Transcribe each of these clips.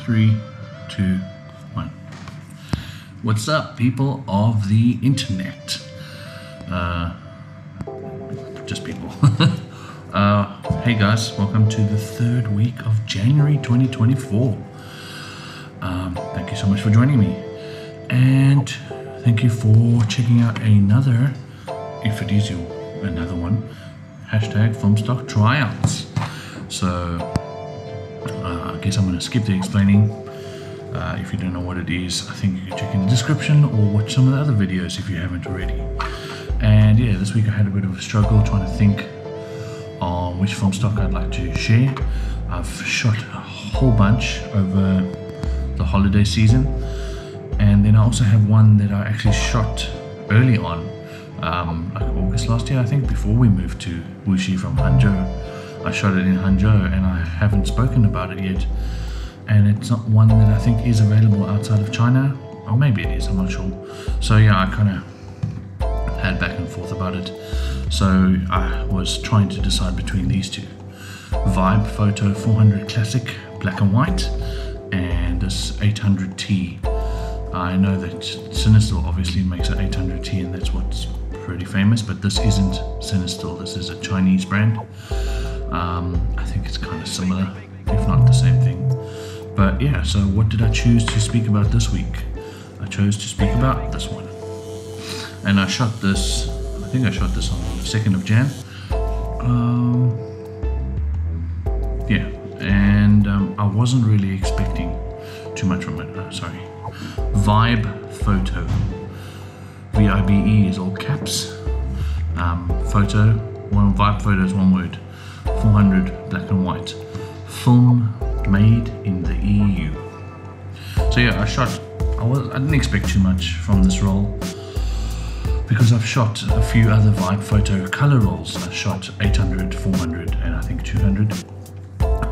3, 2, 1. What's up, people of the internet? Just people. Hey guys, welcome to the third week of January 2024. Thank you so much for joining me, and thank you for checking out another, if it is another one, hashtag filmstock tryouts. So I guess I'm going to skip the explaining. If you don't know what it is, I think you can check in the description or watch some of the other videos if you haven't already. And yeah, this week I had a bit of a struggle trying to think on which film stock I'd like to share. I've shot a whole bunch over the holiday season, and then I also have one that I actually shot early on, like August last year I think, before we moved to Wuxi from Hangzhou. I shot it in Hangzhou and I haven't spoken about it yet, and it's not one that I think is available outside of China, or maybe it is, I'm not sure. So yeah, I kind of had back and forth about it. So I was trying to decide between these two, VIBEphoto 400 Classic Black and White and this 800T. I know that Cinestill obviously makes an 800T and that's what's pretty famous, but this isn't Cinestill, this is a Chinese brand. I think it's kind of similar, if not the same thing. But yeah, so what did I choose to speak about this week? I chose to speak about this one. And I shot this, I think I shot this on the 2nd of Jan. Yeah, and I wasn't really expecting too much from it. Sorry. VIBEphoto. VIBE is all caps. VIBEphoto is one word. 400 black and white. Film made in the EU. So yeah, I didn't expect too much from this roll, because I've shot a few other VIBEphoto color rolls. I shot 800, 400 and I think 200,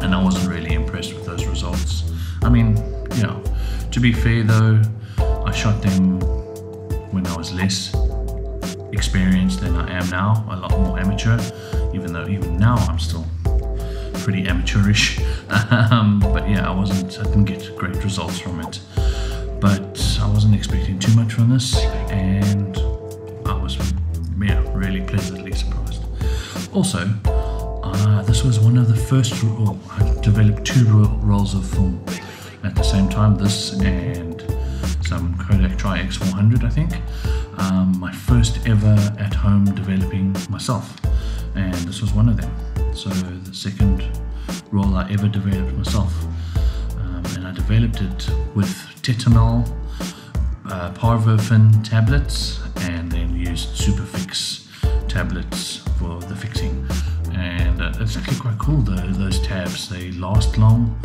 and I wasn't really impressed with those results. I mean, you know, to be fair though, I shot them when I was less experienced than I am now, a lot more amateur, even though even now I'm still pretty amateurish. But yeah, I didn't get great results from it, but I wasn't expecting too much from this, and I was, yeah, really pleasantly surprised. Also, this was one of the first, I developed 2 rolls of film at the same time, this and some Kodak Tri-X 400 I think. My first ever at home developing myself, and this was one of them. So the second roll I ever developed myself, and I developed it with Tetanol, Parvofin tablets, and then used Superfix tablets for the fixing. And it's actually quite cool though, those tabs, they last long,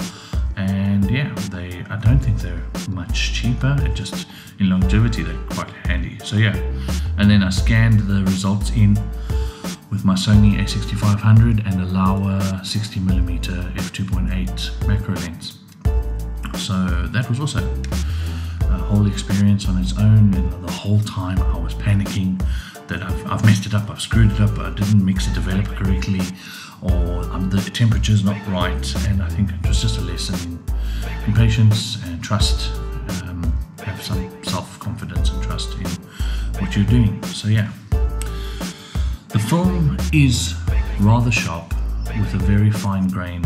and yeah, I don't think they're much cheaper, it just, in longevity they're quite handy. So yeah, and then I scanned the results in with my Sony a6500 and a Laowa 60mm f2.8 macro lens. So that was also a whole experience on its own, and the whole time I was panicking that I've messed it up, I've screwed it up, I didn't mix the developer correctly, or the temperature's not right. And I think it was just a lesson in patience and trust. Have some self-confidence and trust in what you're doing. So yeah, the film is rather sharp with a very fine grain.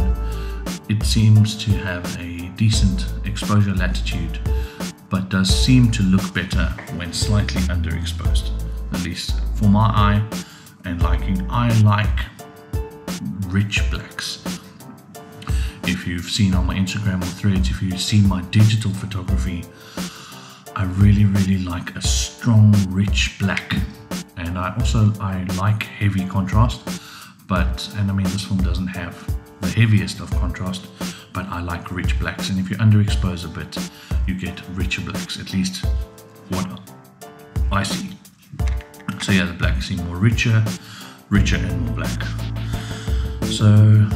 It seems to have a decent exposure latitude, but does seem to look better when slightly underexposed, at least for my eye and liking. I like rich blacks. If you've seen on my Instagram or threads, if you see my digital photography, I really like a strong rich black, and I like heavy contrast, and I mean this film doesn't have the heaviest of contrast, but I like rich blacks, and if you underexpose a bit you get richer blacks, at least what I see. So yeah, the blacks seem more richer and more black. So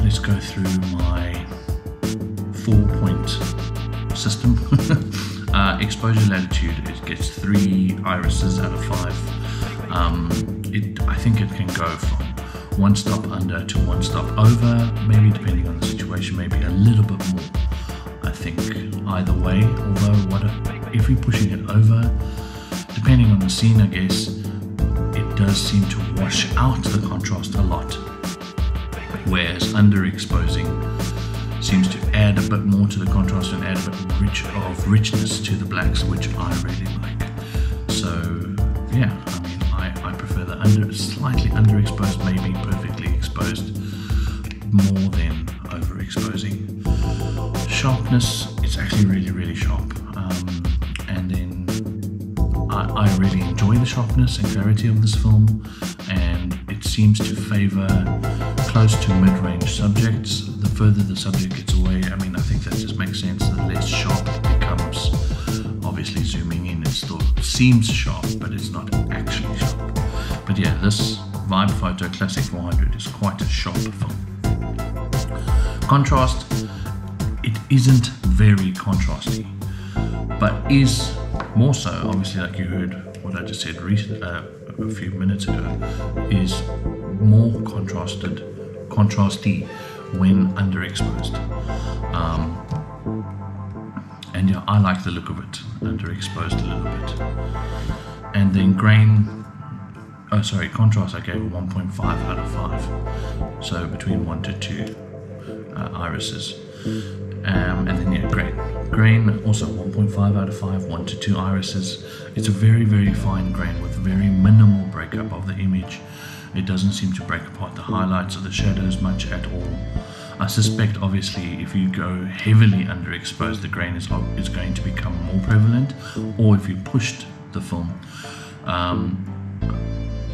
let's go through my 4-point system. Exposure latitude, it gets 3 irises out of 5. I think it can go from 1 stop under to 1 stop over, maybe depending on the situation, maybe a little bit more. I think either way, although if you're pushing it over, depending on the scene, I guess, it does seem to wash out the contrast a lot, whereas underexposing seems to add a bit more to the contrast and add a bit of richness to the blacks, which I really like. So yeah, I mean, I prefer the slightly underexposed, maybe perfectly exposed, more than overexposing. Sharpness, it's actually really sharp, and then I really enjoy the sharpness and clarity of this film, and it seems to favor close to mid-range subjects. The further the subject gets away, I mean, I think that just makes sense. The less sharp it becomes. Obviously, zooming in, it still seems sharp, but it's not actually sharp. But yeah, this VIBEphoto Classic 400 is quite a sharp film. Contrast, it isn't very contrasty, but is more so, obviously, like you heard what I just said a few minutes ago, is more contrasty when underexposed. And yeah, I like the look of it underexposed a little bit. And then contrast, I gave a 1.5 out of 5, so between 1 to 2 irises. And then yeah, grain also 1.5 out of 5, 1 to 2 irises. It's a very fine grain with very minimal breakup of the image. It doesn't seem to break apart the highlights or the shadows much at all. I suspect, obviously, if you go heavily underexposed, the grain is going to become more prevalent, or if you pushed the film.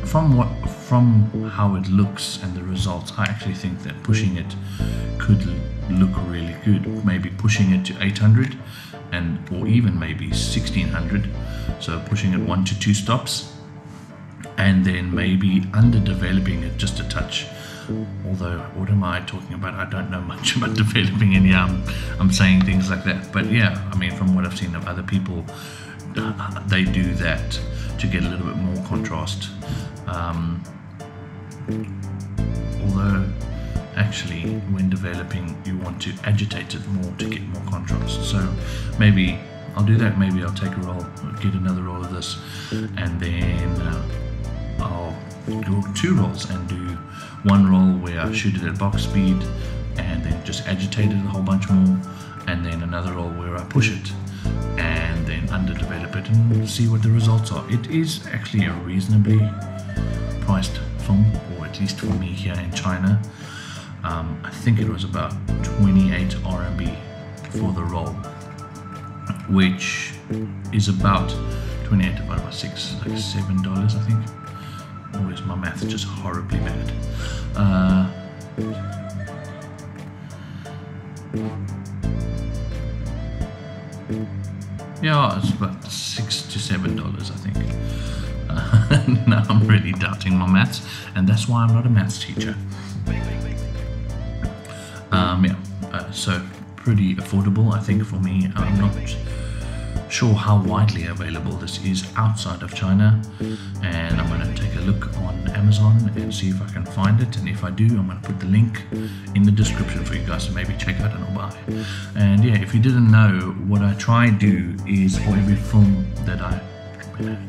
From how it looks and the results, I actually think that pushing it could look really good. Maybe pushing it to 800 or even maybe 1600. So pushing it 1 to 2 stops, and then maybe underdeveloping it just a touch. Although, what am I talking about? I don't know much about developing, and yeah, I'm saying things like that. But yeah, I mean, from what I've seen of other people, they do that to get a little bit more contrast. Although, actually, when developing, you want to agitate it more to get more contrast. So maybe I'll do that. Maybe I'll take a roll, get another roll of this, and then I'll do 2 rolls and do 1 roll where I shoot it at box speed and then just agitate it a whole bunch more, and then another roll where I push it and then underdevelop it and see what the results are. It is actually a reasonably priced film, or at least for me here in China. I think it was about 28 RMB for the roll, which is about 28 divided by 6, like $7, I think. Or is my math just horribly bad? Yeah, it's about $6 to $7, I think. Now I'm really doubting my maths, and that's why I'm not a maths teacher. So pretty affordable, I think, for me. I'm not sure how widely available this is outside of China, and I'm going to take a look on Amazon and see if I can find it, and if I do, I'm going to put the link in the description for you guys to maybe check out and buy. And yeah, if you didn't know, what I try to do is for every film that I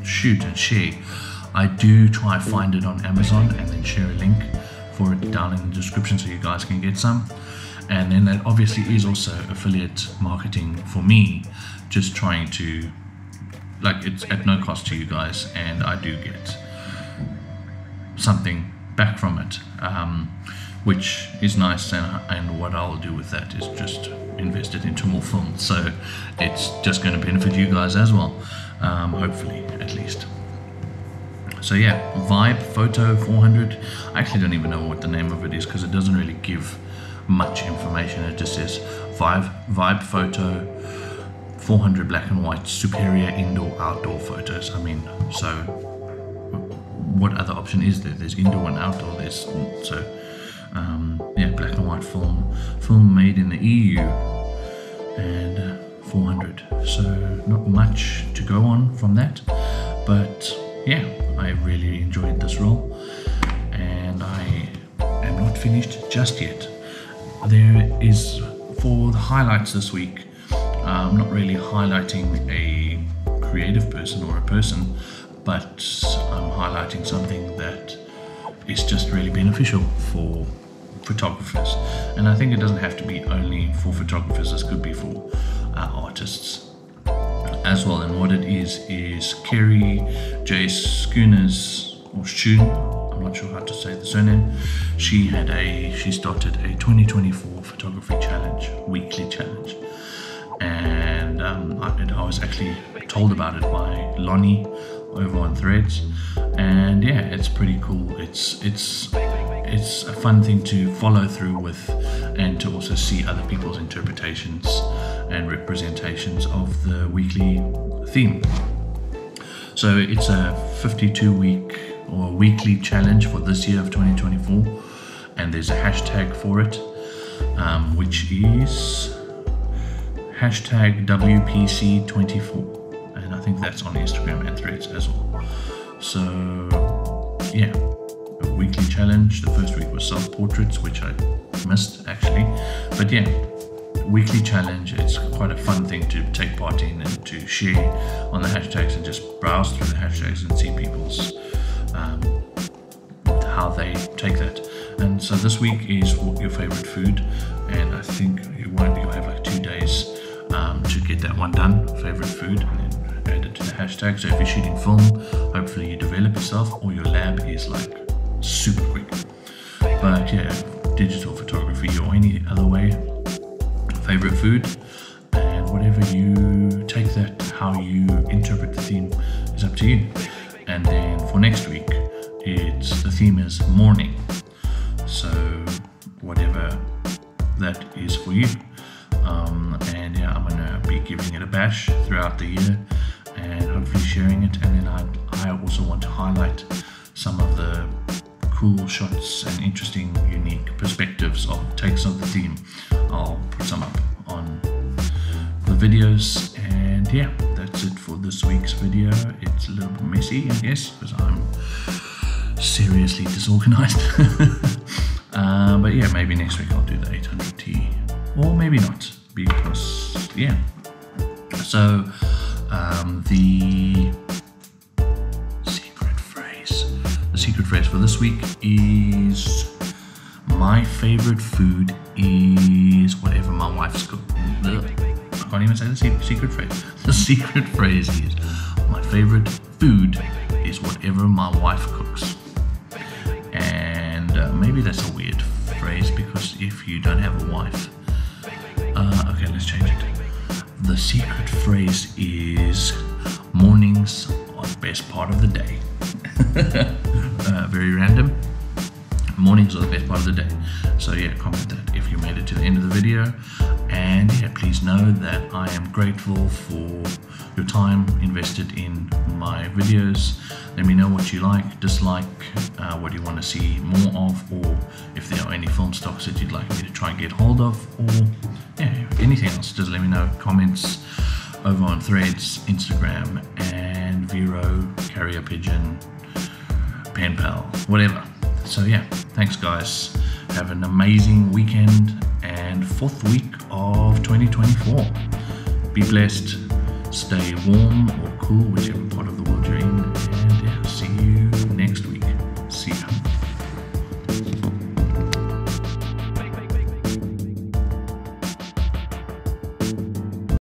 shoot and share, I do try to find it on Amazon and then share a link for it down in the description so you guys can get some. And then that obviously is also affiliate marketing for me, just trying to, like, it's at no cost to you guys, and I do get something back from it, which is nice. And what I'll do with that is just invest it into more films, so it's just going to benefit you guys as well, hopefully, at least. So yeah, VIBEphoto 400. I actually don't even know what the name of it is, because it doesn't really give much information. It just says VIBEphoto 400 black and white superior indoor-outdoor photos. I mean, so what other option is there? There's indoor and outdoor. Yeah, black and white film made in the EU, and 400. So not much to go on from that, but yeah, I really enjoyed this roll, and I am not finished just yet. There is, for the highlights this week, not really highlighting a creative person or a person, but I'm highlighting something that is just really beneficial for photographers. And I think it doesn't have to be only for photographers, this could be for artists as well. And what it is Kerry J. Schooner's, or Schoon, I'm not sure how to say the surname. She started a 2024 photography challenge, weekly challenge, and I was actually told about it by Lonnie over on Threads, and yeah, it's pretty cool. It's a fun thing to follow through with, and to also see other people's interpretations and representations of the weekly theme. So it's a 52-week or weekly challenge for this year of 2024, and there's a hashtag for it, which is hashtag WPC24, and I think that's on Instagram and Threads as well. So yeah, a weekly challenge. The first week was self-portraits, which I missed actually, but yeah, weekly challenge. It's quite a fun thing to take part in and to share on the hashtags and just browse through the hashtags and see people's how they take that. And so this week is your favorite food, and I think you'll have like 2 days to get that one done, favorite food, and then add it to the hashtag. So if you're shooting film, hopefully you develop yourself, or your lab is like super quick. But yeah, digital photography or any other way, favorite food, and whatever you take that, how you interpret the theme is up to you. And then for next week, the theme is morning. So whatever that is for you. And yeah, I'm gonna be giving it a bash throughout the year and hopefully sharing it. And then I also want to highlight some of the cool shots and interesting, unique perspectives of takes of the theme. I'll put some up on the videos, and yeah, that's it for this week's video. It's a little bit messy, I guess, because I'm seriously disorganized. But yeah, maybe next week I'll do the 800T, or maybe not, because yeah. So the secret phrase for this week is, my favorite food is whatever my wife's cooked. I can't even say the secret phrase. The secret phrase is, my favorite food is whatever my wife cooks. And maybe that's a weird phrase, because if you don't have a wife, okay, let's change it. The secret phrase is, mornings are the best part of the day. Very random. Mornings are the best part of the day. So yeah, comment that if you made it to the end of the video. And yeah, please know that I am grateful for your time invested in my videos. Let me know what you like, dislike, what you want to see more of, or if there are any film stocks that you'd like me to try and get hold of, or yeah, anything else. Just let me know. Comments over on Threads, Instagram, and Vero, Carrier Pigeon, Pen Pal, whatever. So yeah, thanks guys. Have an amazing weekend and 4th week of 2024. Be blessed. Stay warm or cool, whichever part of the world you're in.